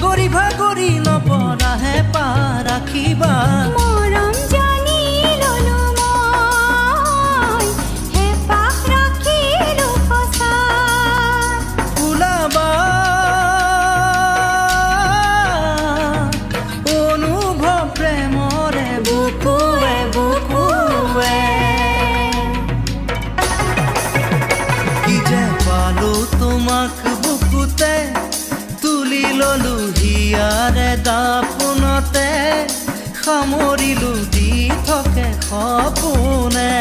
ভাগৰি ভাগৰি নপৰাহে পাৰ ৰাখিবা মৰম জানি ললো মই হেঁপাহ ৰাখিলো সঁচা ওলাবা অনুভৱ প্ৰেমৰে বুকুৱে বুকুৱে কি যে পালো তোমাক বুকুতে তুলি ললো হিয়াৰে দাপোনতে সামৰিলো দি থাকে সপোনে